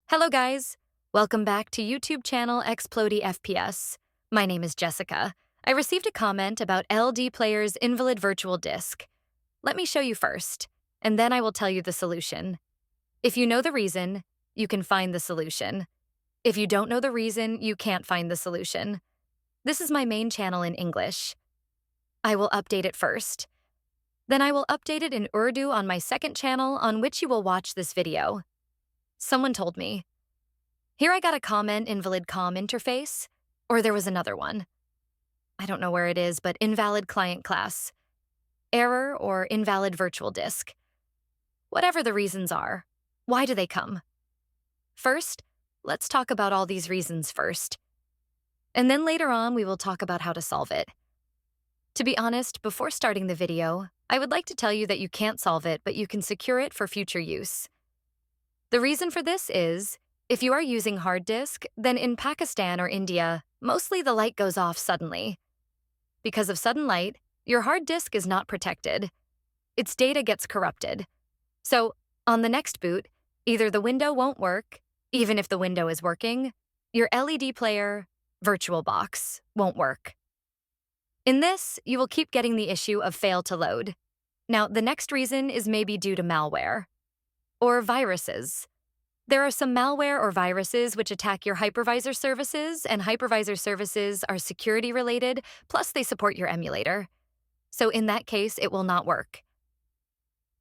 Hello guys! Welcome back to YouTube channel Explodey FPS. My name is Jessica. I received a comment about LDPlayer's Invalid Virtual Disk. Let me show you first, and then I will tell you the solution. If you know the reason, you can find the solution. If you don't know the reason, you can't find the solution. This is my main channel in English. I will update it first. Then I will update it in Urdu on my second channel on which you will watch this video. Someone told me, "Here I got a comment invalid com interface," or there was another one. I don't know where it is, but invalid client class, error, or invalid virtual disk. Whatever the reasons are, why do they come? First, let's talk about all these reasons first. And then later on, we will talk about how to solve it. To be honest, before starting the video, I would like to tell you that you can't solve it, but you can secure it for future use. The reason for this is, if you are using hard disk, then in Pakistan or India, mostly the light goes off suddenly. Because of sudden light, your hard disk is not protected. Its data gets corrupted. So, on the next boot, either the window won't work, even if the window is working, your LDPlayer, VirtualBox, won't work. In this, you will keep getting the issue of fail to load. Now, the next reason is maybe due to malware. Or viruses. There are some malware or viruses which attack your hypervisor services, and hypervisor services are security related, plus they support your emulator. So in that case, it will not work.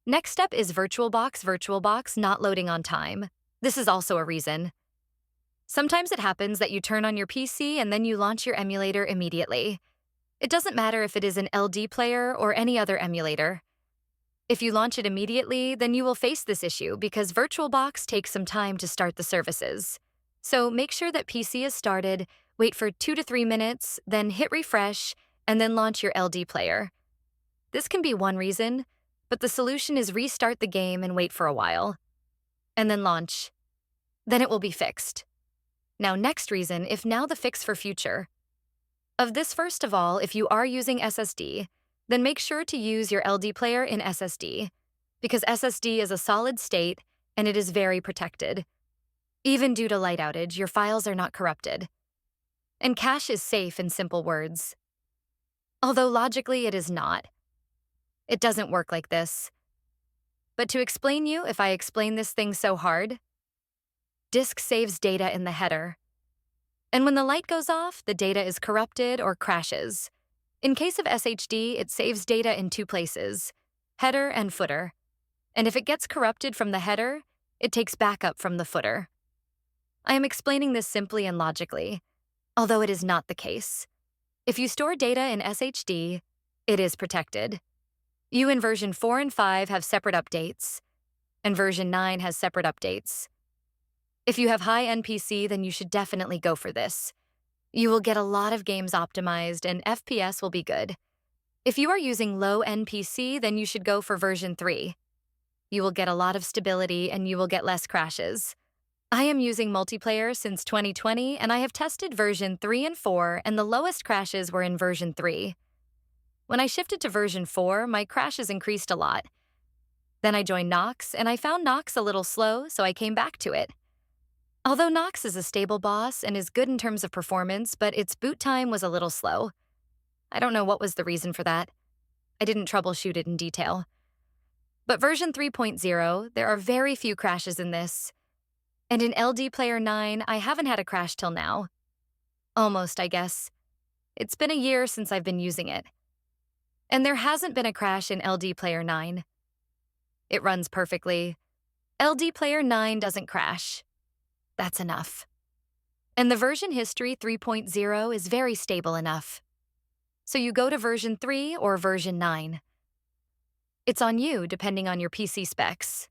Next step is VirtualBox not loading on time. This is also a reason. Sometimes it happens that you turn on your PC and then you launch your emulator immediately. It doesn't matter if it is an LDPlayer or any other emulator. If you launch it immediately, then you will face this issue because VirtualBox takes some time to start the services. So make sure that PC is started, wait for 2 to 3 minutes, then hit refresh, and then launch your LDPlayer. This can be one reason, but the solution is restart the game and wait for a while. And then launch. Then it will be fixed. Now next reason, if now the fix for future. Of this first of all, if you are using SSD, then make sure to use your LDPlayer in SSD, because SSD is a solid state and it is very protected. Even due to light outage, your files are not corrupted. And cache is safe in simple words. Although logically it is not. It doesn't work like this. But to explain you, if I explain this thing so hard, disk saves data in the header. And when the light goes off, the data is corrupted or crashes. In case of SHD, it saves data in 2 places, header and footer. And if it gets corrupted from the header, it takes backup from the footer. I am explaining this simply and logically, although it is not the case. If you store data in SHD, it is protected. You in version 4 and 5 have separate updates, and version 9 has separate updates. If you have high-end PC, then you should definitely go for this. You will get a lot of games optimized and FPS will be good. If you are using low-end PC, then you should go for version 3. You will get a lot of stability and you will get less crashes. I am using multiplayer since 2020 and I have tested version 3 and 4 and the lowest crashes were in version 3. When I shifted to version 4, my crashes increased a lot. Then I joined Nox and I found Nox a little slow, so I came back to it. Although Nox is a stable boss and is good in terms of performance, but its boot time was a little slow. I don't know what was the reason for that. I didn't troubleshoot it in detail. But version 3.0, there are very few crashes in this. And in LDPlayer 9, I haven't had a crash till now. Almost, I guess. It's been a year since I've been using it. And there hasn't been a crash in LDPlayer 9. It runs perfectly. LDPlayer 9 doesn't crash. That's enough. And the version history 3.0 is very stable enough. So you go to version 3 or version 9. It's on you depending on your PC specs.